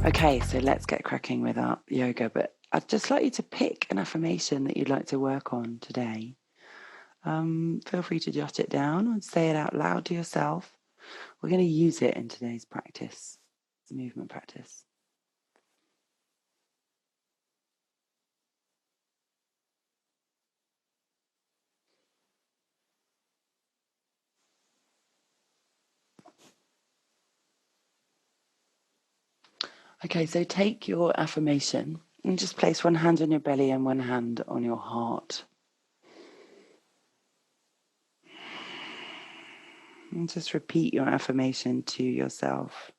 Okay, so let's get cracking with our yoga, but I'd just like you to pick an affirmation that you'd like to work on today. Feel free to jot it down or say it out loud to yourself. We're going to use it in today's practice, it's a movement practice. Okay, so take your affirmation and just place one hand on your belly and one hand on your heart. And just repeat your affirmation to yourself.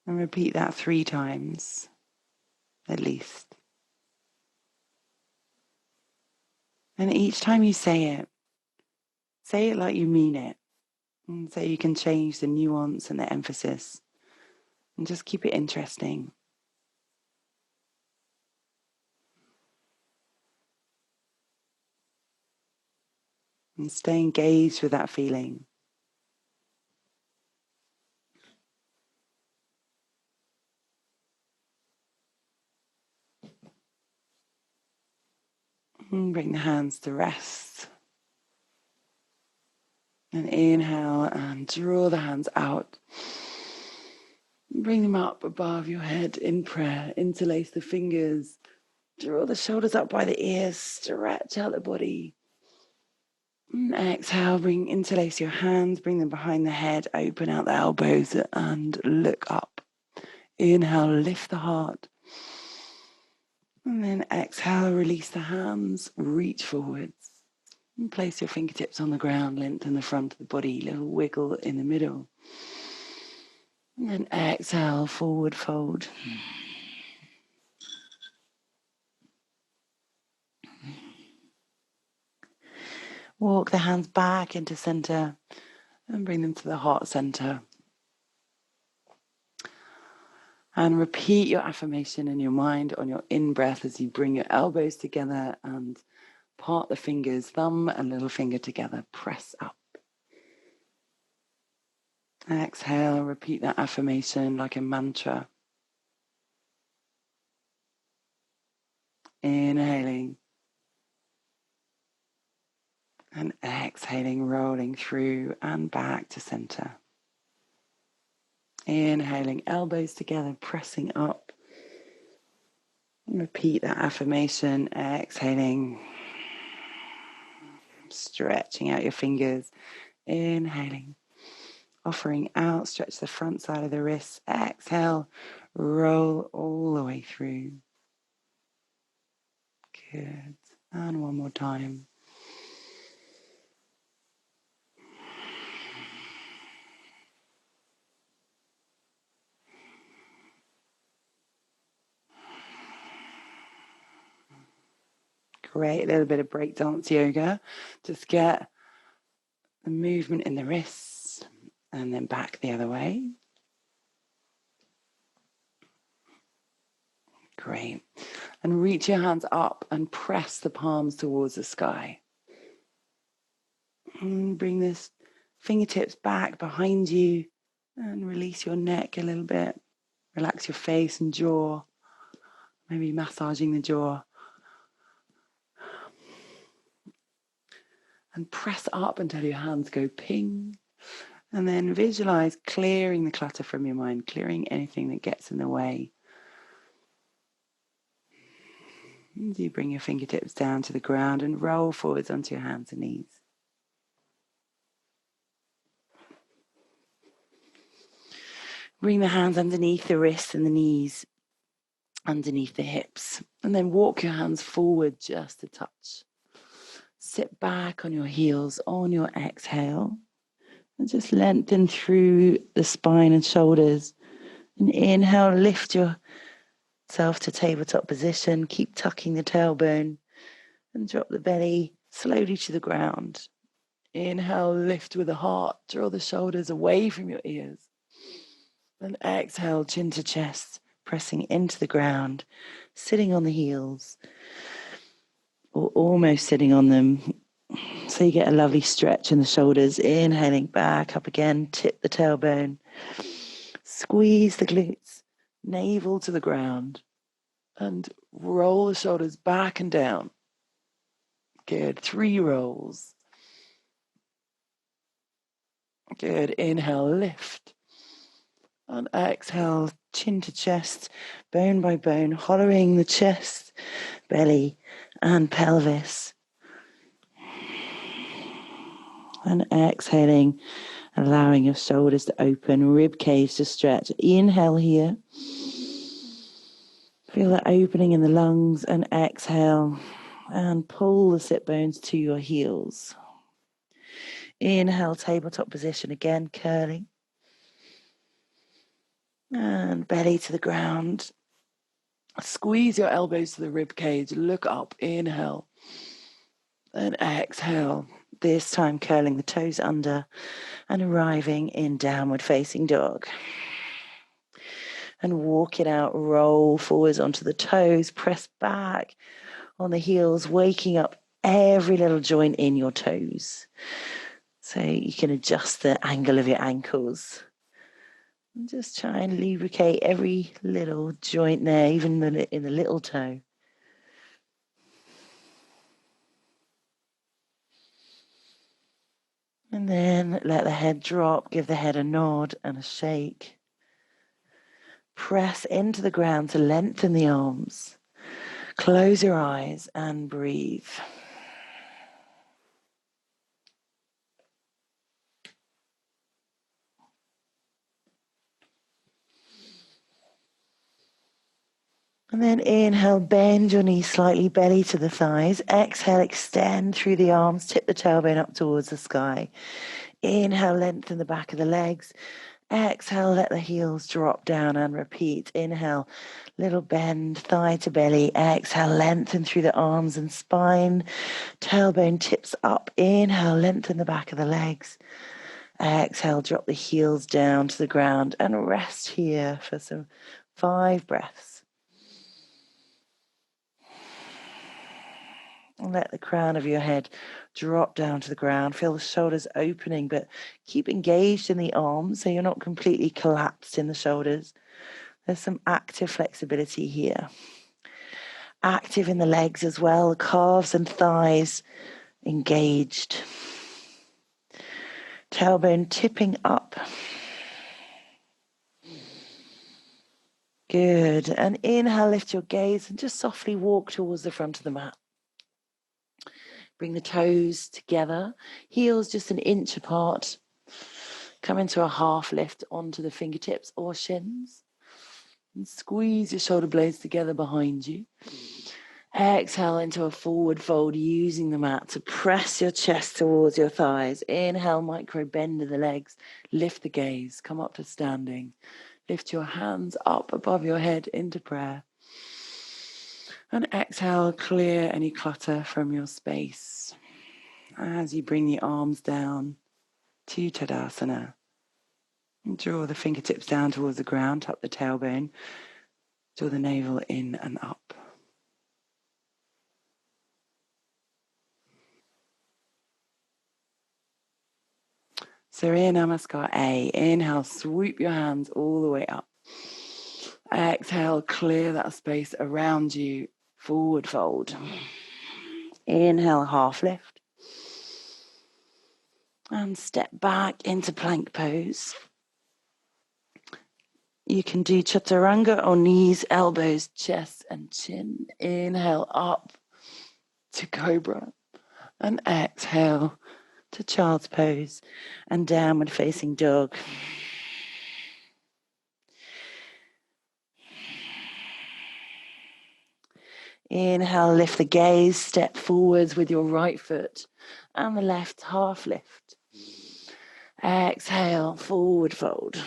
And repeat that 3 times, at least. And each time you say it like you mean it. And so you can change the nuance and the emphasis and just keep it interesting. And stay engaged with that feeling. And bring the hands to rest. And inhale and draw the hands out. Bring them up above your head in prayer. Interlace the fingers. Draw the shoulders up by the ears. Stretch out the body. And exhale, interlace your hands. Bring them behind the head. Open out the elbows and look up. Inhale, lift the heart. And then exhale, release the hands. Reach forwards. And place your fingertips on the ground. Lengthen the front of the body. Little wiggle in the middle. And then exhale, forward fold. Walk the hands back into center and bring them to the heart center. And repeat your affirmation in your mind on your in-breath as you bring your elbows together and part the fingers, thumb and little finger together. Press up. Exhale, repeat that affirmation like a mantra. Inhaling. And exhaling, rolling through and back to center. Inhaling, elbows together, pressing up. Repeat that affirmation, exhaling. Stretching out your fingers. Inhaling. Offering out, stretch the front side of the wrists. Exhale, roll all the way through. Good. And one more time. Great, a little bit of break dance yoga. Just get the movement in the wrists and then back the other way. Great. And reach your hands up and press the palms towards the sky. And bring this fingertips back behind you and release your neck a little bit. Relax your face and jaw. Maybe massaging the jaw. And press up until your hands go ping. And then visualize clearing the clutter from your mind, clearing anything that gets in the way. And you bring your fingertips down to the ground and roll forwards onto your hands and knees. Bring the hands underneath the wrists and the knees, underneath the hips. And then walk your hands forward just a touch. Sit back on your heels on your exhale. And just lengthen through the spine and shoulders. And inhale, lift yourself to tabletop position. Keep tucking the tailbone. And drop the belly slowly to the ground. Inhale, lift with the heart. Draw the shoulders away from your ears. And exhale, chin to chest. pressing into the ground, sitting on the heels, or almost sitting on them. So you get a lovely stretch in the shoulders. Inhaling back up again, tip the tailbone, squeeze the glutes, navel to the ground, and roll the shoulders back and down. Good. 3 rolls. Good. Inhale, lift. And exhale, chin to chest, bone by bone, hollowing the chest, belly, and pelvis. And exhaling, allowing your shoulders to open, rib cage to stretch. Inhale here. Feel that opening in the lungs, and exhale, and pull the sit bones to your heels. Inhale, tabletop position again, curling. And belly to the ground. Squeeze your elbows to the rib cage. Look up. Inhale. And exhale. This time curling the toes under and arriving in downward facing dog. And walk it out. Roll forwards onto the toes. Press back on the heels, waking up every little joint in your toes. So you can adjust the angle of your ankles. And just try and lubricate every little joint there, even in the little toe. And then let the head drop, give the head a nod and a shake. Press into the ground to lengthen the arms. Close your eyes and breathe. And then inhale, bend your knees slightly, belly to the thighs. Exhale, extend through the arms, tip the tailbone up towards the sky. Inhale, lengthen the back of the legs. Exhale, let the heels drop down and repeat. Inhale, little bend, thigh to belly. Exhale, lengthen through the arms and spine. Tailbone tips up. Inhale, lengthen the back of the legs. Exhale, drop the heels down to the ground and rest here for some 5 breaths. And let the crown of your head drop down to the ground. Feel the shoulders opening, but keep engaged in the arms so you're not completely collapsed in the shoulders. There's some active flexibility here. Active in the legs as well, the calves and thighs engaged. Tailbone tipping up. Good. And inhale, lift your gaze and just softly walk towards the front of the mat. Bring the toes together, heels just an inch apart. Come into a half lift onto the fingertips or shins. And squeeze your shoulder blades together behind you. Exhale into a forward fold using the mat to press your chest towards your thighs. Inhale, micro bend in the legs. Lift the gaze. Come up to standing. Lift your hands up above your head into prayer. And exhale, clear any clutter from your space. As you bring the arms down to Tadasana. And draw the fingertips down towards the ground, tuck the tailbone. Draw the navel in and up. Surya Namaskar A. Inhale, swoop your hands all the way up. Exhale, clear that space around you. Forward fold. Inhale, half lift. And step back into plank pose. You can do chaturanga or knees, elbows, chest and chin. Inhale up to cobra. And exhale to child's pose and downward facing dog. Inhale, lift the gaze, step forwards with your right foot and the left half lift. Exhale, forward fold.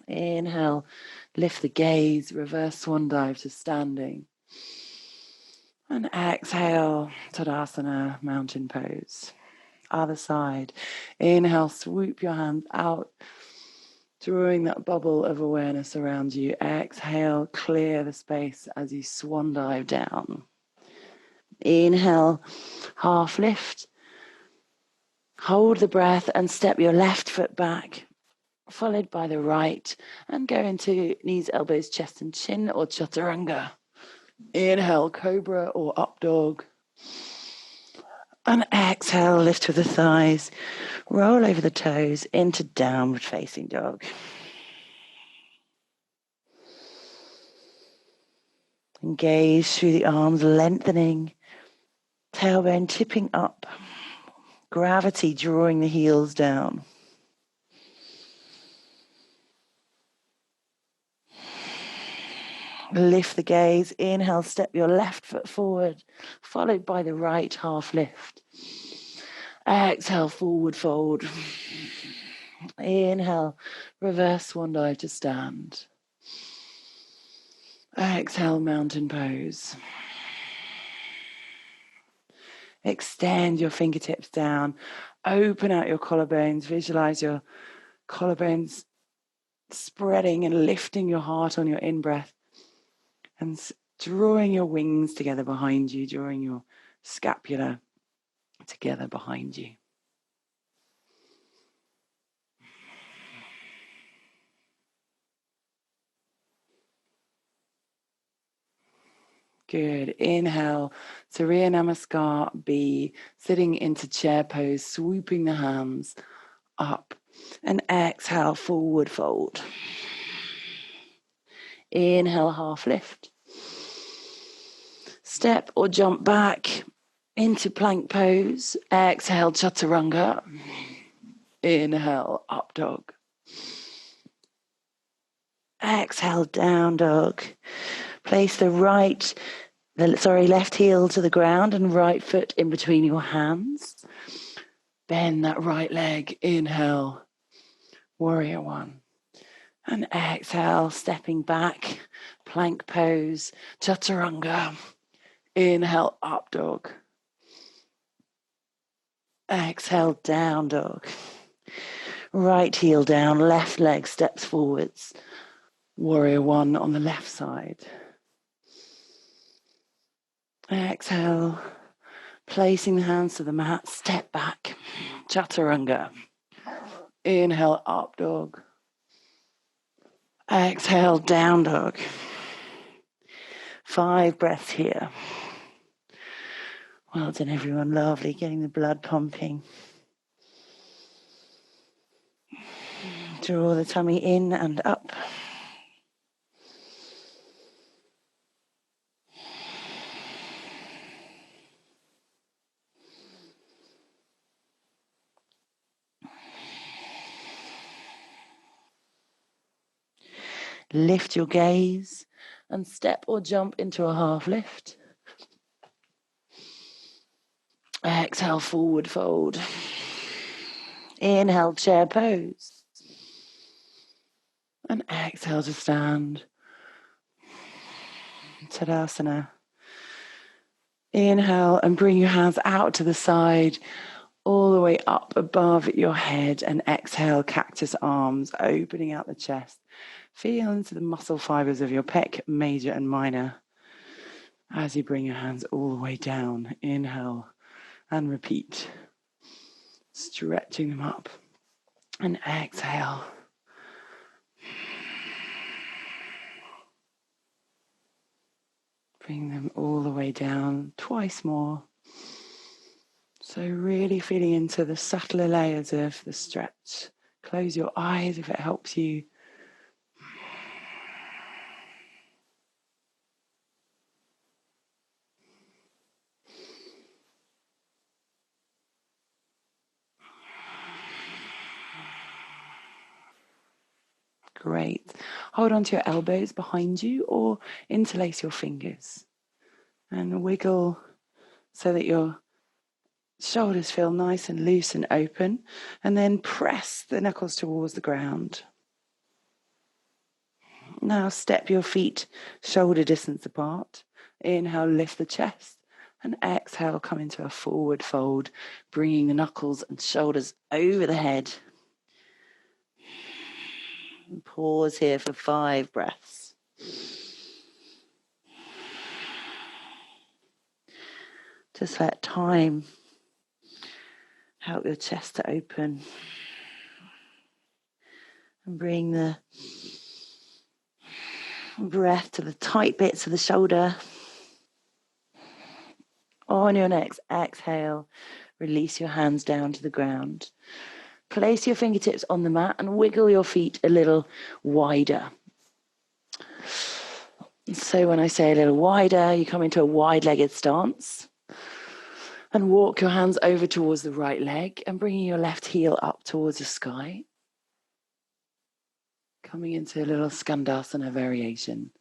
Inhale, lift the gaze, reverse swan dive to standing. And exhale, Tadasana, mountain pose. Other side. Inhale, swoop your hands out Drawing that bubble of awareness around you. Exhale, clear the space as you swan dive down. Inhale, half lift. Hold the breath and step your left foot back, followed by the right, and go into knees, elbows, chest and chin, or chaturanga. Inhale, cobra or up dog. And exhale, lift with the thighs. Roll over the toes into downward facing dog. Engage through the arms, lengthening. Tailbone tipping up. Gravity drawing the heels down. Lift the gaze. Inhale, step your left foot forward, followed by the right half lift. Exhale, forward fold. Inhale, reverse swan dive to stand. Exhale, mountain pose. Extend your fingertips down. Open out your collarbones. Visualize your collarbones spreading and lifting your heart on your in-breath. And drawing your wings together behind you, drawing your scapula together behind you. Good. Inhale, Surya Namaskar B, sitting into chair pose, swooping the hands up. And exhale, forward fold. Inhale, half lift. Step or jump back into plank pose. Exhale, chaturanga. Inhale, up dog. Exhale, down dog. Place the left heel to the ground and right foot in between your hands. Bend that right leg. Inhale, warrior one. And exhale, stepping back, plank pose, chaturanga. Inhale, up dog. Exhale, down dog. Right heel down, left leg steps forwards. Warrior one on the left side. Exhale, placing the hands to the mat, step back, chaturanga. Inhale, up dog. Exhale, down dog. 5 breaths here. Well done, everyone. Lovely, getting the blood pumping. Draw the tummy in and up. Lift your gaze and step or jump into a half lift. Exhale, forward fold. Inhale, chair pose. And exhale to stand. Tadasana. Inhale and bring your hands out to the side, all the way up above your head, and exhale, cactus arms, opening out the chest. Feel into the muscle fibers of your pec, major and minor, as you bring your hands all the way down. Inhale and repeat, stretching them up, and exhale. Bring them all the way down, twice more. So really feeling into the subtler layers of the stretch. Close your eyes if it helps you. Great. Hold on to your elbows behind you or interlace your fingers. And wiggle so that your shoulders feel nice and loose and open. And then press the knuckles towards the ground. Now step your feet shoulder distance apart. Inhale, lift the chest. And exhale, come into a forward fold, bringing the knuckles and shoulders over the head. Pause here for 5 breaths. Just let time help your chest to open. And bring the breath to the tight bits of the shoulder. On your next exhale, release your hands down to the ground. Place your fingertips on the mat and wiggle your feet a little wider. So when I say a little wider, you come into a wide-legged stance and walk your hands over towards the right leg and bringing your left heel up towards the sky. Coming into a little Skandasana variation.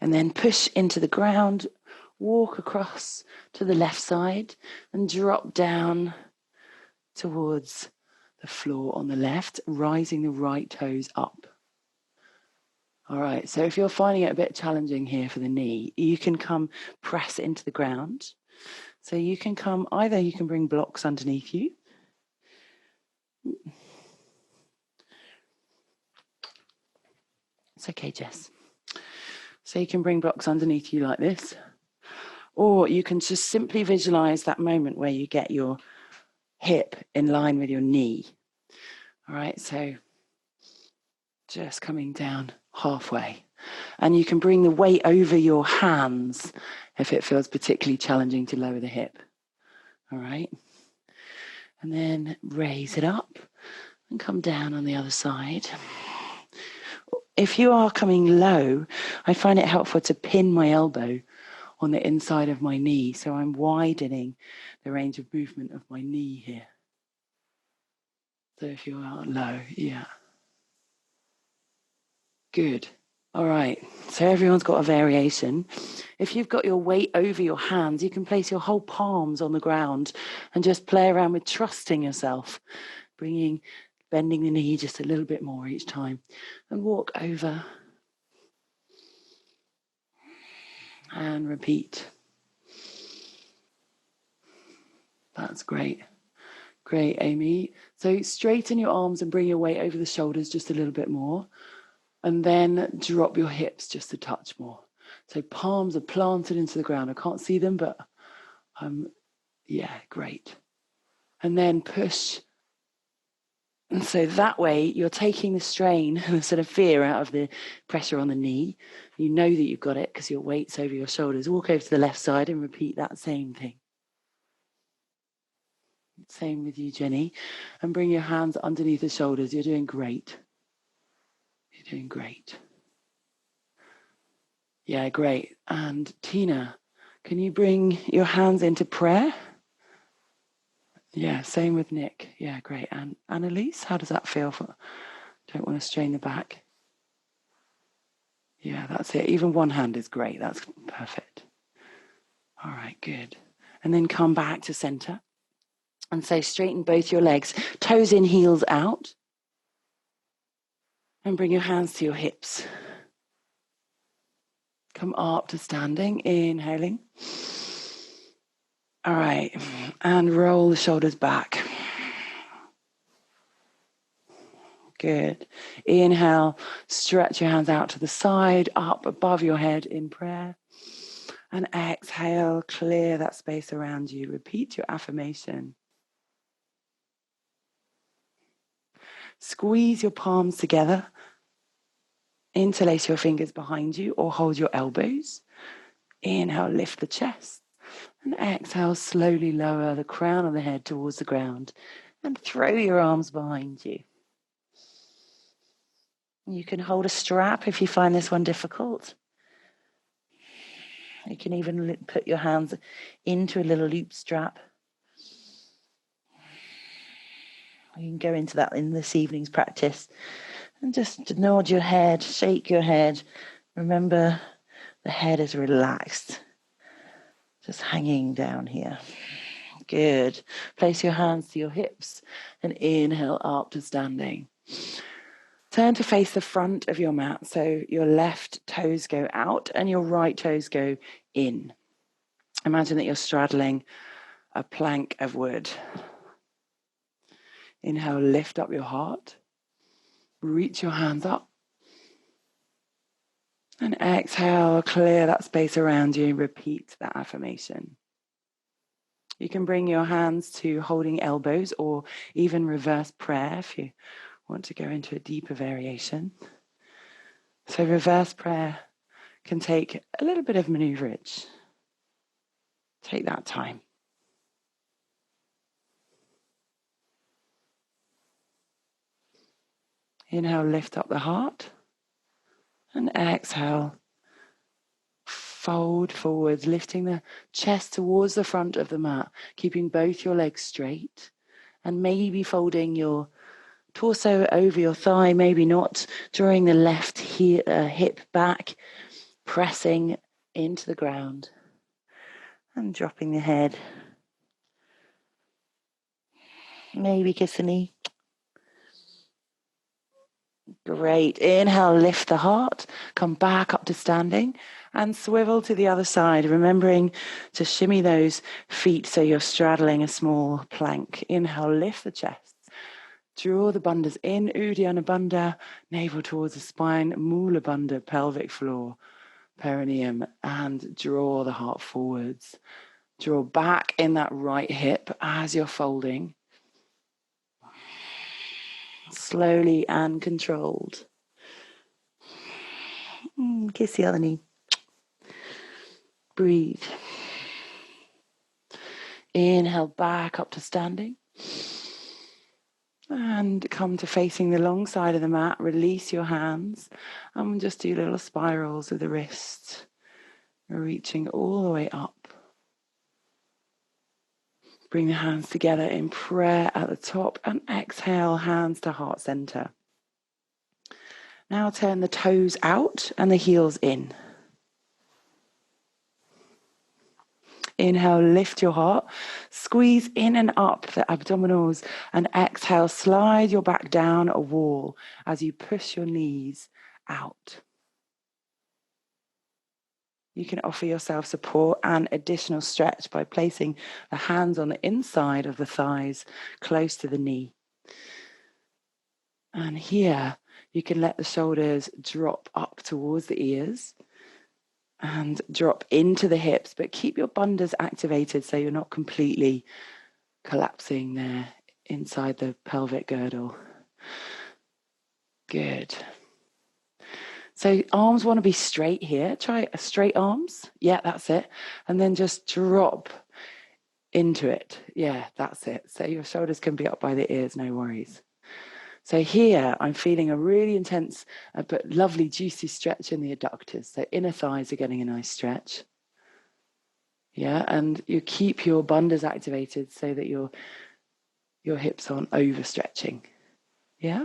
And then push into the ground, walk across to the left side and drop down towards the floor on the left, rising the right toes up. All right, so if you're finding it a bit challenging here for the knee, you can come press into the ground. So you can come, either you can bring blocks underneath you. It's okay, Jess. So you can bring blocks underneath you like this. Or you can just simply visualize that moment where you get your hip in line with your knee. All right, so just coming down halfway. And you can bring the weight over your hands if it feels particularly challenging to lower the hip. All right. And then raise it up and come down on the other side. If you are coming low, I find it helpful to pin my elbow on the inside of my knee. So I'm widening the range of movement of my knee here. So if you are low, yeah. Good. All right. So everyone's got a variation. If you've got your weight over your hands, you can place your whole palms on the ground and just play around with trusting yourself, bending the knee just a little bit more each time and walk over and repeat. That's great. Great, Amy. So straighten your arms and bring your weight over the shoulders just a little bit more. And then drop your hips just a touch more. So palms are planted into the ground. I can't see them, but yeah, great. And then push. And so that way you're taking the strain and the sort of fear out of the pressure on the knee. You know that you've got it because your weight's over your shoulders. Walk over to the left side and repeat that same thing. Same with you, Jenny. And bring your hands underneath the shoulders. You're doing great. You're doing great. Yeah, great. And Tina, can you bring your hands into prayer? Yeah, same with Nick. Yeah, great. And Annalise, how does that feel? Don't want to strain the back. Yeah, that's it. Even one hand is great. That's perfect. All right, good. And then come back to center. And so straighten both your legs, toes in, heels out. And bring your hands to your hips. Come up to standing, inhaling. All right, and roll the shoulders back. Good. Inhale, stretch your hands out to the side, up above your head in prayer. And exhale, clear that space around you. Repeat your affirmation. Squeeze your palms together. Interlace your fingers behind you or hold your elbows. Inhale, lift the chest. And exhale, slowly lower the crown of the head towards the ground. And throw your arms behind you. You can hold a strap if you find this one difficult. You can even put your hands into a little loop strap. You can go into that in this evening's practice. And just nod your head, shake your head. Remember, the head is relaxed. Just hanging down here. Good. Place your hands to your hips and inhale up to standing. Turn to face the front of your mat. So your left toes go out and your right toes go in. Imagine that you're straddling a plank of wood. Inhale, lift up your heart. Reach your hands up. And exhale, clear that space around you. Repeat that affirmation. You can bring your hands to holding elbows or even reverse prayer if you want to go into a deeper variation. So reverse prayer can take a little bit of maneuverage. Take that time. Inhale, lift up the heart. And exhale, fold forwards, lifting the chest towards the front of the mat, keeping both your legs straight, and maybe folding your torso over your thigh, maybe not, drawing the left hip back, pressing into the ground, and dropping the head. Maybe kiss the knee. Great. Inhale, lift the heart, come back up to standing, and swivel to the other side, remembering to shimmy those feet so you're straddling a small plank. Inhale, lift the chest. Draw the bandhas in, Uddiyana Bandha, navel towards the spine, Mula Bandha, pelvic floor, perineum, and draw the heart forwards. Draw back in that right hip as you're folding. Slowly and controlled. Kiss the other knee. Breathe. Inhale back up to standing. And come to facing the long side of the mat. Release your hands. And just do little spirals with the wrists. Reaching all the way up. Bring the hands together in prayer at the top. And exhale, hands to heart center. Now turn the toes out and the heels in. Inhale, lift your heart, squeeze in and up the abdominals, and exhale, slide your back down a wall as you push your knees out. You can offer yourself support and additional stretch by placing the hands on the inside of the thighs, close to the knee. And here, you can let the shoulders drop up towards the ears and drop into the hips, but keep your bandhas activated so you're not completely collapsing there inside the pelvic girdle. Good. So arms want to be straight here. Try straight arms. Yeah, that's it. And then just drop into it. Yeah, that's it. So your shoulders can be up by the ears, no worries. So here I'm feeling a really intense but lovely juicy stretch in the adductors. So inner thighs are getting a nice stretch. Yeah, and you keep your bandhas activated so that your hips aren't overstretching. Yeah?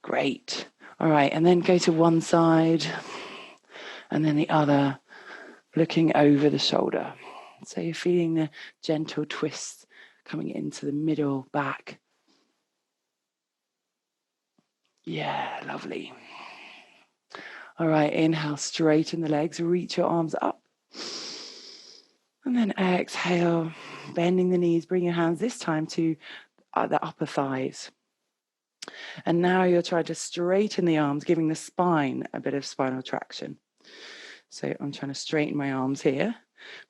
Great. All right, and then go to one side and then the other, looking over the shoulder. So you're feeling the gentle twist coming into the middle back. Yeah, lovely. All right, inhale, straighten the legs, reach your arms up. And then exhale, bending the knees, bring your hands this time to the upper thighs. And now you'll try to straighten the arms, giving the spine a bit of spinal traction. So I'm trying to straighten my arms here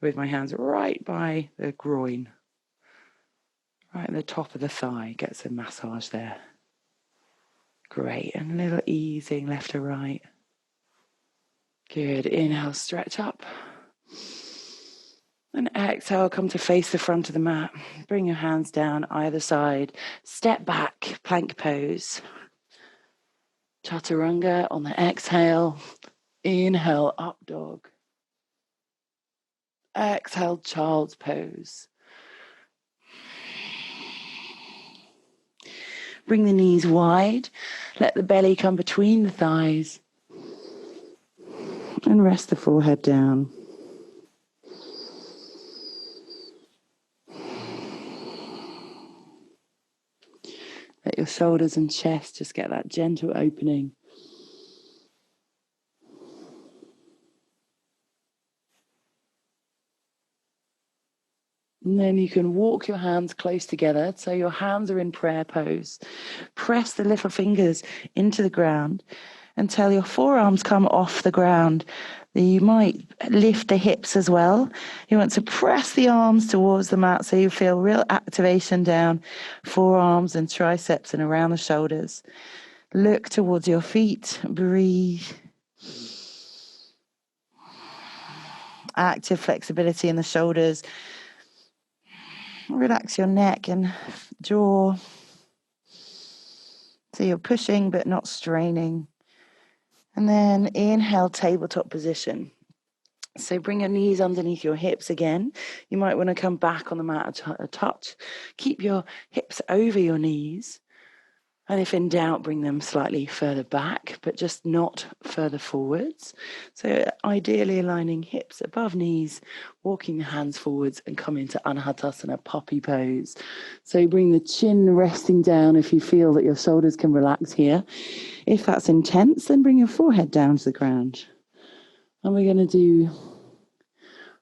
with my hands right by the groin. Right at the top of the thigh, get some massage there. Great, and a little easing left to right. Good, inhale, stretch up. And exhale, come to face the front of the mat. Bring your hands down either side. Step back, plank pose. Chaturanga on the exhale. Inhale, up dog. Exhale, child's pose. Bring the knees wide. Let the belly come between the thighs. And rest the forehead down. Let your shoulders and chest just get that gentle opening. And then you can walk your hands close together. So your hands are in prayer pose. Press the little fingers into the ground until your forearms come off the ground. You might lift the hips as well. You want to press the arms towards the mat so you feel real activation down, forearms and triceps and around the shoulders. Look towards your feet. Breathe. Active flexibility in the shoulders. Relax your neck and jaw. So you're pushing but not straining. And then inhale, tabletop position. So bring your knees underneath your hips again. You might want to come back on the mat a touch. Keep your hips over your knees. And if in doubt, bring them slightly further back, but just not further forwards. So ideally aligning hips above knees, walking the hands forwards and come into Anahatasana, poppy pose. So bring the chin resting down if you feel that your shoulders can relax here. If that's intense, then bring your forehead down to the ground. And we're going to do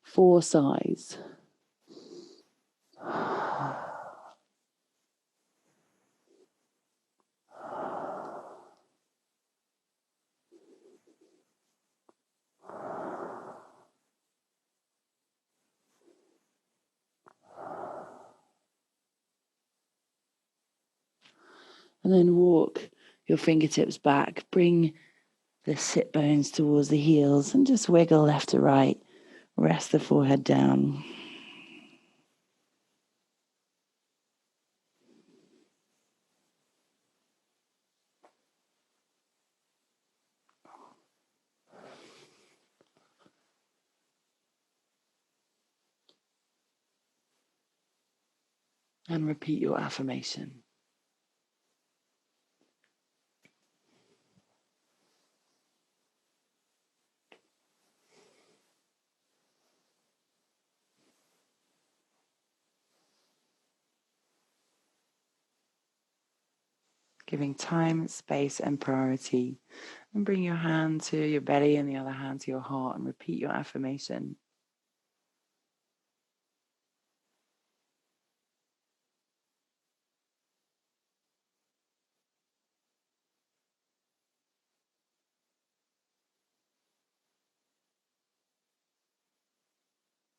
4 sighs. And then walk your fingertips back. Bring the sit bones towards the heels and just wiggle left to right. Rest the forehead down. And repeat your affirmation. Giving time, space, and priority. And bring your hand to your belly and the other hand to your heart and repeat your affirmation.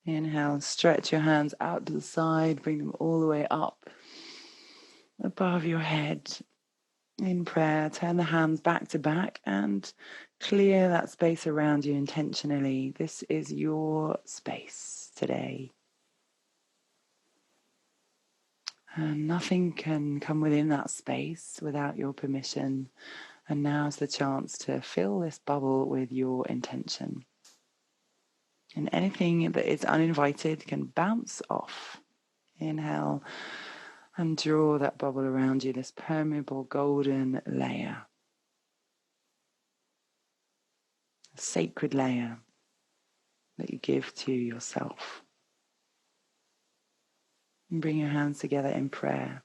Inhale, stretch your hands out to the side, bring them all the way up above your head. In prayer, turn the hands back to back and clear that space around you intentionally. This is your space today. And nothing can come within that space without your permission. And now's the chance to fill this bubble with your intention. And anything that is uninvited can bounce off. Inhale and draw that bubble around you, this permeable golden layer. A sacred layer that you give to yourself. And bring your hands together in prayer.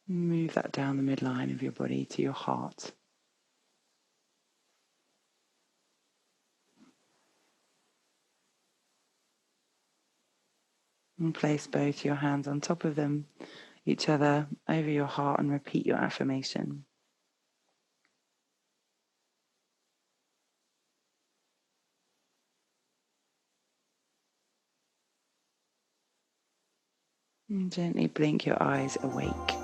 Move that down the midline of your body to your heart. And place both your hands on top of them, each other, over your heart, and repeat your affirmation. And gently blink your eyes awake.